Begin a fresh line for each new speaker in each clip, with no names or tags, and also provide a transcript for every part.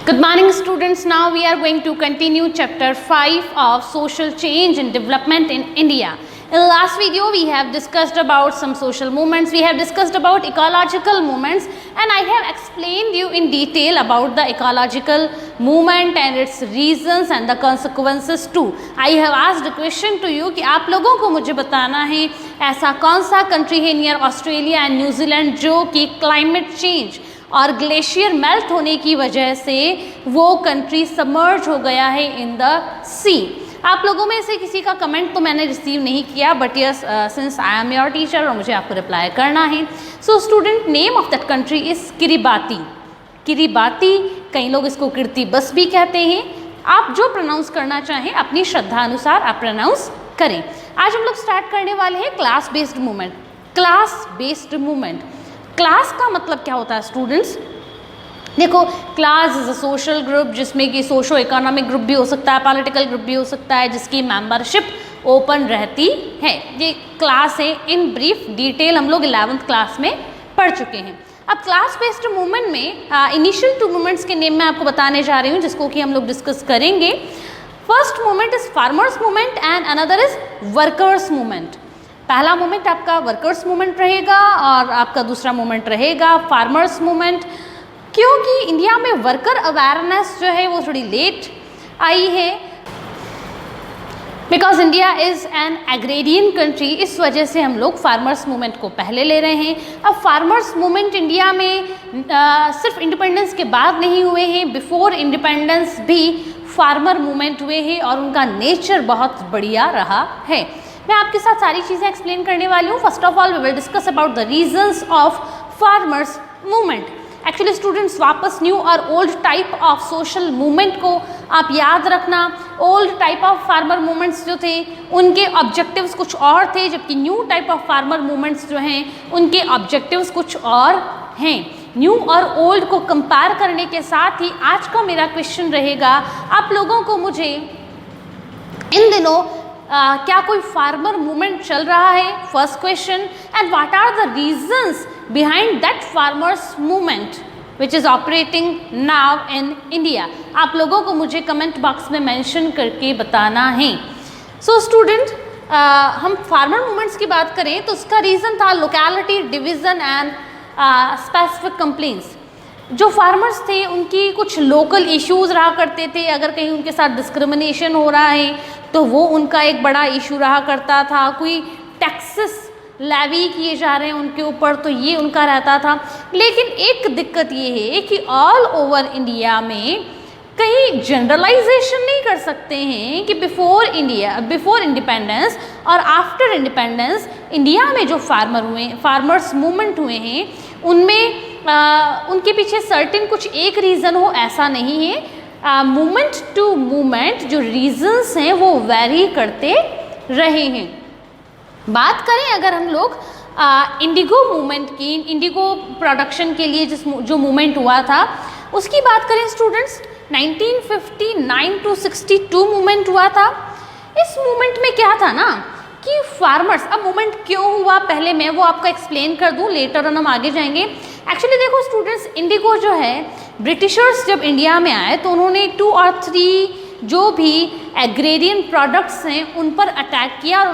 Good morning students. Now we are going to continue chapter 5 of social change and development in India. In the last video we have discussed about some social movements, we have discussed about ecological movements, and I have explained you in detail about the ecological movement and its reasons and the consequences too. I have asked a question to you कि आप लोगों को मुझे बताना है ऐसा कौन सा कंट्री है नियर ऑस्ट्रेलिया एंड न्यूजीलैंड जो कि क्लाइमेट चेंज और ग्लेशियर मेल्ट होने की वजह से वो कंट्री सबमर्ज हो गया है इन द सी। आप लोगों में से किसी का कमेंट तो मैंने रिसीव नहीं किया, but yes since I am your teacher और मुझे आपको रिप्लाई करना है। So student, name of that country is Kiribati. Kiribati, कई लोग इसको किर्तिबस भी कहते हैं। आप जो प्रोनाउंस करना चाहें अपनी श्रद्धा अनुसार आप प्रोनाउंस करें। आज हम लोग स्टार्ट करने वाले हैं class based movement. Class based movement, class का मतलब क्या होता है स्टूडेंट्स? देखो, class is a social group जिसमें कि सोशो इकोनॉमिक ग्रुप भी हो सकता है, पॉलिटिकल ग्रुप भी हो सकता है, जिसकी मेंबरशिप ओपन रहती है। ये क्लास है। इन ब्रीफ डिटेल हम लोग 11th क्लास में पढ़ चुके हैं। अब क्लास बेस्ड मूवमेंट में इनिशियल 2 मूवमेंट्स के नेम मैं आपको बताने जा रही हूँ जिसको कि हम लोग डिस्कस करेंगे। First movement is farmers movement and another is workers movement. पहला मूवमेंट आपका वर्कर्स मूवमेंट रहेगा और आपका दूसरा मूवमेंट रहेगा फार्मर्स मूवमेंट। क्योंकि इंडिया में वर्कर अवेयरनेस जो है वो थोड़ी लेट आई है, because India is an agrarian country, इस वजह से हम लोग फार्मर्स मूवमेंट को पहले ले रहे हैं। अब फार्मर्स मूवमेंट इंडिया में सिर्फ इंडिपेंडेंस के बाद नहीं हुए हैं, बिफोर इंडिपेंडेंस भी फार्मर मूवमेंट हुए हैं और उनका नेचर बहुत बढ़िया रहा है। मैं आपके साथ सारी चीज़ें एक्सप्लेन करने वाली हूँ। First of all we will discuss about the reasons of farmers movement. Actually students, वापस न्यू और old type of social movement को आप याद रखना। Old type of farmer movements जो थे उनके ऑब्जेक्टिव्स कुछ और थे, जबकि new type of farmer movements जो हैं उनके ऑब्जेक्टिव्स कुछ और हैं। न्यू और ओल्ड को कंपेयर करने के साथ ही आज का मेरा क्वेश्चन रहेगा, आप लोगों को मुझे इन दिनों क्या कोई फार्मर मूवमेंट चल रहा है? First question. And what are the reasons behind that farmers movement which is operating now in India? आप लोगों को मुझे कमेंट बॉक्स में मेंशन करके बताना है। सो स्टूडेंट, हम फार्मर मूवमेंट्स की बात करें तो उसका रीज़न था locality division and specific complaints. जो फार्मर्स थे उनकी कुछ लोकल इश्यूज़ रहा करते थे। अगर कहीं उनके साथ डिस्क्रिमिनेशन हो रहा है तो वो उनका एक बड़ा इशू रहा करता था। कोई टैक्सेस लेवी किए जा रहे हैं उनके ऊपर तो ये उनका रहता था। लेकिन एक दिक्कत ये है कि ऑल ओवर इंडिया में कहीं जनरलाइजेशन नहीं कर सकते हैं कि बिफोर इंडिपेंडेंस और आफ्टर इंडिपेंडेंस इंडिया में जो फार्मर्स मूवमेंट हुए हैं उनमें उनके पीछे सर्टेन कुछ एक रीज़न हो, ऐसा नहीं है। मूवमेंट टू मूवमेंट जो रीजंस हैं वो वैरी करते रहे हैं। बात करें अगर हम लोग इंडिगो मूवमेंट की, इंडिगो प्रोडक्शन के लिए जो मूवमेंट हुआ था उसकी बात करें स्टूडेंट्स, 1959 to 62 मूवमेंट हुआ था। इस मूवमेंट में क्या था ना कि फार्मर्स, अब मूवमेंट क्यों हुआ पहले मैं वो आपको एक्सप्लेन कर दूं, लेटर ऑन हम आगे जाएंगे। एक्चुअली देखो स्टूडेंट्स, इंडिगो जो है ब्रिटिशर्स जब इंडिया में आए तो उन्होंने 2 और 3 जो भी एग्रेरियन प्रोडक्ट्स हैं उन पर अटैक किया और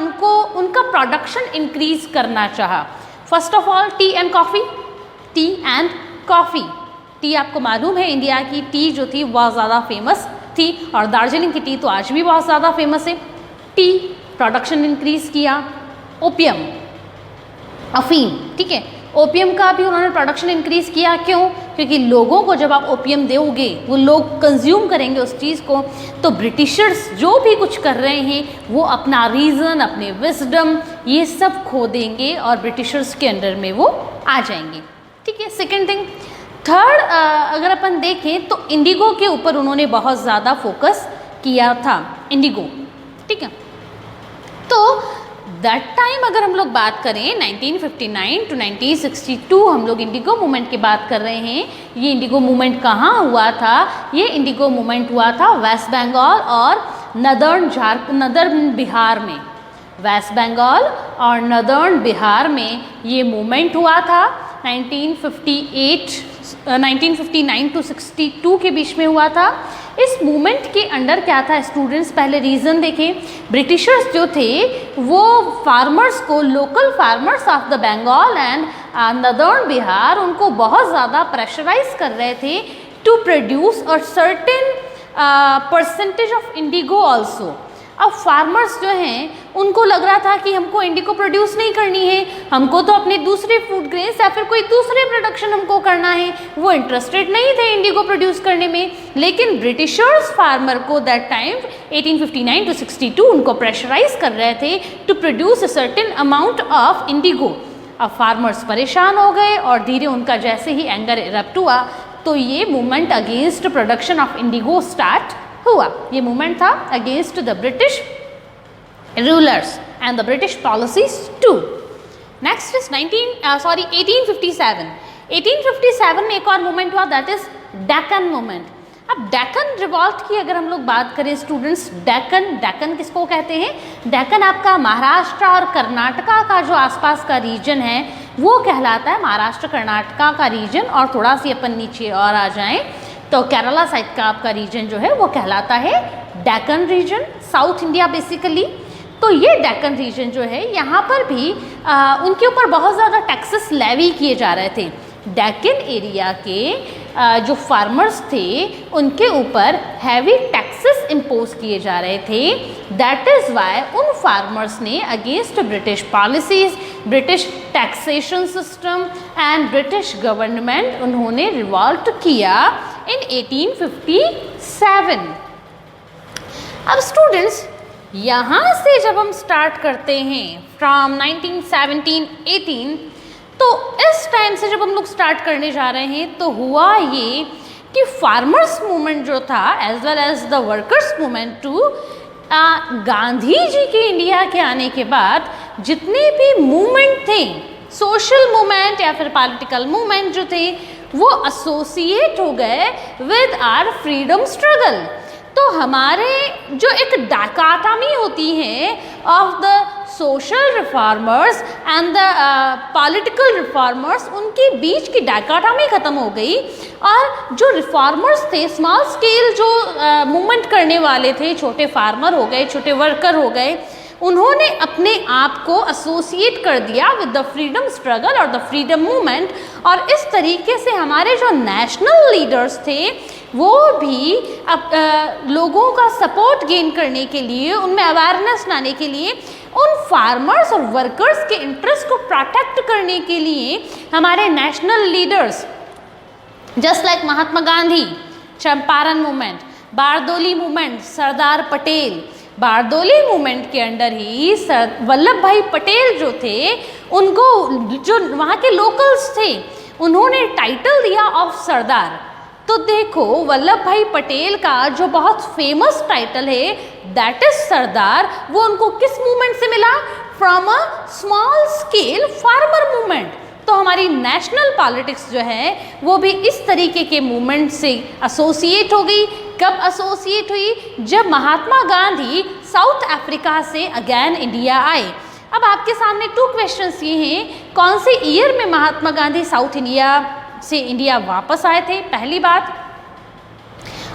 उनका प्रोडक्शन इंक्रीज करना चाहा। First of all T and coffee. T आपको मालूम है इंडिया की टी जो थी बहुत ज़्यादा फेमस थी और दार्जिलिंग की टी तो आज भी बहुत ज़्यादा फेमस है। टी प्रोडक्शन इंक्रीज किया। ओपियम, अफीम, ठीक है, ओपियम का भी उन्होंने प्रोडक्शन इंक्रीज किया। क्यों? क्योंकि लोगों को जब आप ओपियम दोगे वो लोग कंज्यूम करेंगे उस चीज़ को, तो ब्रिटिशर्स जो भी कुछ कर रहे हैं वो अपना रीज़न, अपने विजडम ये सब खो देंगे और ब्रिटिशर्स के अंडर में वो आ जाएंगे। ठीक है, सेकेंड थिंग। थर्ड, अगर अपन देखें तो इंडिगो के ऊपर उन्होंने बहुत ज़्यादा फोकस किया था। इंडिगो, ठीक है। तो दैट टाइम अगर हम लोग बात करें 1959 to 1962 हम लोग इंडिगो मूवमेंट की बात कर रहे हैं। ये इंडिगो मूवमेंट कहाँ हुआ था? ये इंडिगो मूवमेंट हुआ था वेस्ट बंगाल और नदर्न बिहार में। वेस्ट बंगाल और नदर्न बिहार में ये मूवमेंट हुआ था। 1958 1959 टू 62 के बीच में हुआ था। इस मूवमेंट के अंडर क्या था स्टूडेंट्स, पहले रीज़न देखें। ब्रिटिशर्स जो थे वो फार्मर्स को, local farmers of the Bengal and northern Bihar, उनको बहुत ज़्यादा प्रेशराइज कर रहे थे to produce a certain percentage of indigo also. अब फार्मर्स जो हैं उनको लग रहा था कि हमको इंडिगो प्रोड्यूस नहीं करनी है, हमको तो अपने दूसरे फूड ग्रेन्स या फिर कोई दूसरे प्रोडक्शन हमको करना है। वो इंटरेस्टेड नहीं थे इंडिगो प्रोड्यूस करने में, लेकिन ब्रिटिशर्स फार्मर को दैट टाइम 1859 टू 62 उनको प्रेशराइज कर रहे थे to produce a certain amount of indigo. अब फार्मर्स परेशान हो गए और धीरे उनका जैसे ही एंगर इरप्ट हुआ तो ये movement against production of indigo start हुआ। ये मूवमेंट था against the British rulers and the British policies too. Next is 1857। 1857 में एक और मूवमेंट हुआ, दैट इज डेक्कन मूवमेंट। अब डेक्कन रिवॉल्ट की अगर हम लोग बात करें स्टूडेंट्स, डेक्कन किसको कहते हैं? डेक्कन आपका महाराष्ट्र और कर्नाटका का जो आसपास का रीजन है वो कहलाता है महाराष्ट्र कर्नाटका का रीजन। और थोड़ा सी अपन नीचे और आ जाएं तो केरला साइड का आपका रीजन जो है वो कहलाता है Deccan region, south India basically. तो ये डेक्कन रीजन जो है यहाँ पर भी उनके ऊपर बहुत ज़्यादा टैक्सेस लेवी किए जा रहे थे। डेक्कन एरिया के जो फार्मर्स थे उनके ऊपर हैवी टैक्सेस इम्पोज किए जा रहे थे। दैट इज़ वाई उन फार्मर्स ने against British policies, British taxation system and British government उन्होंने रिवॉल्ट किया इन 1857। अब स्टूडेंट्स यहाँ से जब हम स्टार्ट करते हैं फ्रॉम 1917-18, तो इस टाइम से जब हम लोग स्टार्ट करने जा रहे हैं तो हुआ ये कि फार्मर्स मूवमेंट जो था as well as the workers movement too, Gandhi ji के इंडिया के आने के बाद जितने भी मूवमेंट थे, सोशल मूवमेंट या फिर पॉलिटिकल मूवमेंट जो थे वो एसोसिएट हो गए विद आवर फ्रीडम स्ट्रगल। तो हमारे जो एक डायकोटोमी होती है of the social reformers and the political reformers, उनके बीच की डायकोटोमी ख़त्म हो गई। और जो रिफॉर्मर्स थे, स्मॉल स्केल जो मूवमेंट करने वाले थे, छोटे फार्मर हो गए, छोटे वर्कर हो गए, उन्होंने अपने आप को एसोसिएट कर दिया विद द फ्रीडम स्ट्रगल और द फ्रीडम मूवमेंट। और इस तरीके से हमारे जो नेशनल लीडर्स थे वो भी लोगों का सपोर्ट गेन करने के लिए, उनमें अवेयरनेस लाने के लिए, उन फार्मर्स और वर्कर्स के इंटरेस्ट को प्रोटेक्ट करने के लिए हमारे national leaders just like Mahatma Gandhi, Champaran movement, Bardoli movement, Sardar Patel, Bardoli movement के अंडर ही वल्लभ भाई पटेल जो थे उनको, जो वहाँ के लोकल्स थे, उन्होंने टाइटल दिया ऑफ सरदार। तो देखो वल्लभ भाई पटेल का जो बहुत फेमस टाइटल है दैट इज सरदार, वो उनको किस मूवमेंट से मिला? From a small scale farmer movement. तो हमारी नेशनल पॉलिटिक्स जो है वो भी इस तरीके के मूवमेंट से एसोसिएट हो गई। कब एसोसिएट हुई? जब महात्मा गांधी साउथ अफ्रीका से अगेन इंडिया आए। अब आपके सामने 2 क्वेश्चंस ये हैं, कौन से ईयर में महात्मा गांधी साउथ इंडिया से इंडिया वापस आए थे, पहली बात।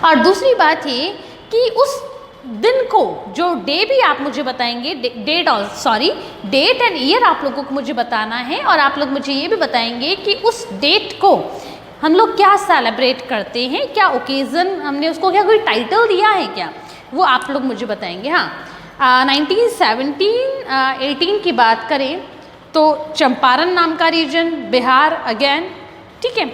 और दूसरी बात ये कि उस दिन को, जो डे भी आप मुझे बताएंगे, डेट एंड ईयर आप लोगों को मुझे बताना है। और आप लोग मुझे ये भी बताएंगे कि उस डेट को हम लोग क्या सेलिब्रेट करते हैं, क्या ओकेज़न, हमने उसको क्या कोई टाइटल दिया है क्या, वो आप लोग मुझे बताएंगे। हाँ, 1917-18 की बात करें तो चंपारण नाम का रीजन, बिहार अगेन, ठीक है।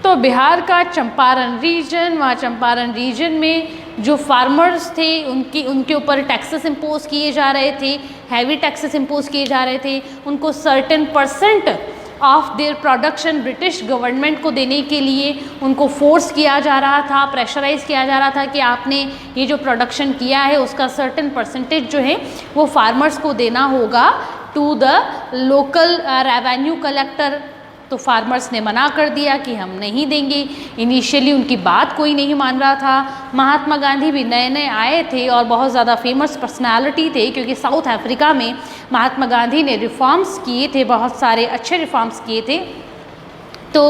तो बिहार का चंपारण रीजन, वहाँ चंपारण रीजन में जो फार्मर्स थे उनके ऊपर टैक्सेस इम्पोज किए जा रहे थे, हैवी टैक्सेस इम्पोज किए जा रहे थे। उनको certain percent of their production British government को देने के लिए उनको फोर्स किया जा रहा था, प्रेशराइज किया जा रहा था कि आपने ये जो प्रोडक्शन किया है उसका सर्टेन परसेंटेज जो है वो फार्मर्स को देना होगा to the local revenue collector. तो फार्मर्स ने मना कर दिया कि हम नहीं देंगे। इनिशियली उनकी बात कोई नहीं मान रहा था। महात्मा गांधी भी नए नए आए थे और बहुत ज़्यादा फेमस पर्सनालिटी थे, क्योंकि साउथ अफ्रीका में महात्मा गांधी ने रिफॉर्म्स किए थे, बहुत सारे अच्छे रिफॉर्म्स किए थे। तो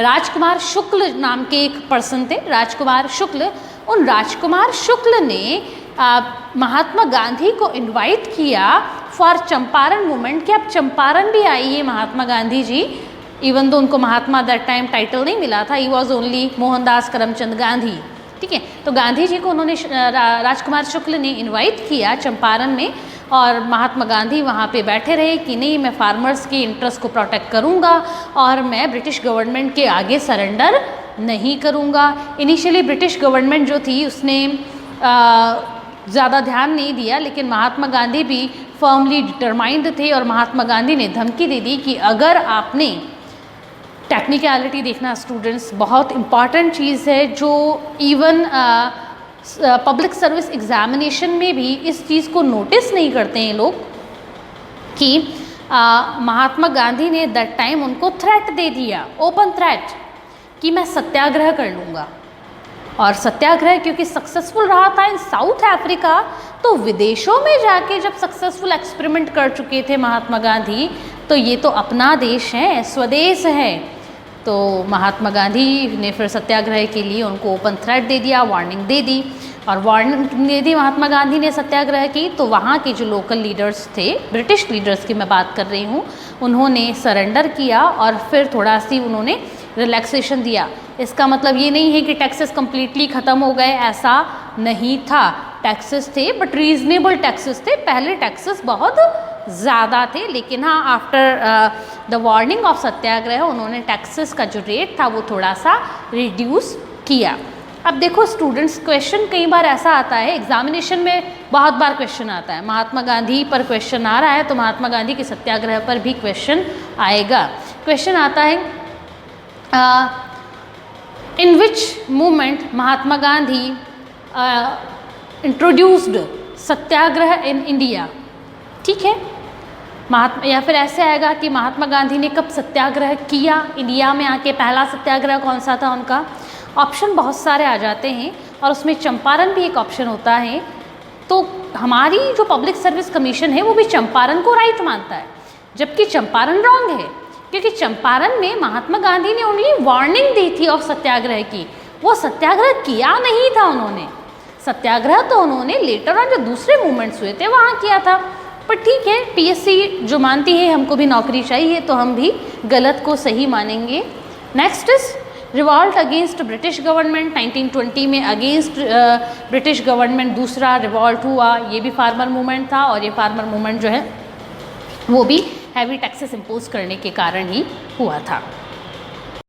राजकुमार शुक्ल नाम के एक पर्सन थे, राजकुमार शुक्ल। उन राजकुमार शुक्ल ने महात्मा गांधी को इनवाइट किया फॉर चंपारण मूवमेंट कि आप चंपारण भी आइए महात्मा गांधी जी। इवन तो उनको महात्मा दैट टाइम टाइटल नहीं मिला था, he was only Mohandas Karamchand Gandhi, ठीक है। तो गांधी जी को उन्होंने राजकुमार शुक्ल ने इनवाइट किया चंपारण में, और महात्मा गांधी वहाँ पे बैठे रहे कि नहीं, मैं फार्मर्स के इंटरेस्ट को प्रोटेक्ट करूँगा और मैं ब्रिटिश गवर्नमेंट के आगे सरेंडर नहीं करूँगा। इनिशियली ब्रिटिश गवर्नमेंट जो थी उसने ज़्यादा ध्यान नहीं दिया, लेकिन महात्मा गांधी भी फर्मली डिटरमाइंड थे और महात्मा गांधी ने धमकी दे दी कि अगर आपने टेक्निकलिटी देखना स्टूडेंट्स, बहुत इम्पॉर्टेंट चीज़ है जो इवन पब्लिक सर्विस एग्जामिनेशन में भी इस चीज़ को नोटिस नहीं करते हैं लोग कि महात्मा गांधी ने दैट टाइम उनको थ्रेट दे दिया, ओपन थ्रेट, कि मैं सत्याग्रह कर लूँगा। और सत्याग्रह क्योंकि सक्सेसफुल रहा था इन साउथ अफ्रीका, तो विदेशों में जाके जब सक्सेसफुल एक्सपेरिमेंट कर चुके थे महात्मा गांधी, तो ये तो अपना देश है, स्वदेश है। तो महात्मा गांधी ने फिर सत्याग्रह के लिए उनको ओपन थ्रेट दे दिया, वार्निंग दे दी। और वार्निंग दे दी महात्मा गांधी ने सत्याग्रह की, तो वहाँ के जो लोकल लीडर्स थे, ब्रिटिश लीडर्स की मैं बात कर रही हूँ, उन्होंने सरेंडर किया और फिर थोड़ा सी उन्होंने रिलैक्सेशन दिया। इसका मतलब ये नहीं है कि टैक्सेस कम्प्लीटली ख़त्म हो गए, ऐसा नहीं था। टैक्सेस थे बट रीजनेबल टैक्सेस थे, पहले टैक्सेस बहुत ज़्यादा थे, लेकिन हाँ आफ्टर द वार्निंग ऑफ सत्याग्रह उन्होंने टैक्सेस का जो रेट था वो थोड़ा सा रिड्यूस किया। अब देखो स्टूडेंट्स, क्वेश्चन कई बार ऐसा आता है एग्जामिनेशन में, बहुत बार क्वेश्चन आता है, महात्मा गांधी पर क्वेश्चन आ रहा है तो महात्मा गांधी के सत्याग्रह पर भी क्वेश्चन आएगा। क्वेश्चन आता है in which movement Mahatma Gandhi introduced satyagraha in India, ठीक है। या फिर ऐसे आएगा कि महात्मा गांधी ने कब सत्याग्रह किया इंडिया में आके, पहला सत्याग्रह कौन सा था उनका। ऑप्शन बहुत सारे आ जाते हैं और उसमें चंपारण भी एक ऑप्शन होता है। तो हमारी जो पब्लिक सर्विस कमीशन है वो भी चंपारण को राइट मानता है, जबकि चंपारण रॉन्ग है, क्योंकि चंपारण में महात्मा गांधी ने ओनली वार्निंग दी थी ऑफ सत्याग्रह की, वो सत्याग्रह किया नहीं था उन्होंने। सत्याग्रह तो उन्होंने लेटर ऑन जो दूसरे मूवमेंट्स हुए थे वहाँ किया था। पर ठीक है, पीएससी जो मानती है हमको भी नौकरी चाहिए, तो हम भी गलत को सही मानेंगे। Next is revolt against British government. 1920 में अगेंस्ट ब्रिटिश गवर्नमेंट दूसरा रिवॉल्ट हुआ, ये भी फार्मर मूवमेंट था, और ये फार्मर मूवमेंट जो है वो भी हैवी टैक्सेस इम्पोज करने के कारण ही हुआ था।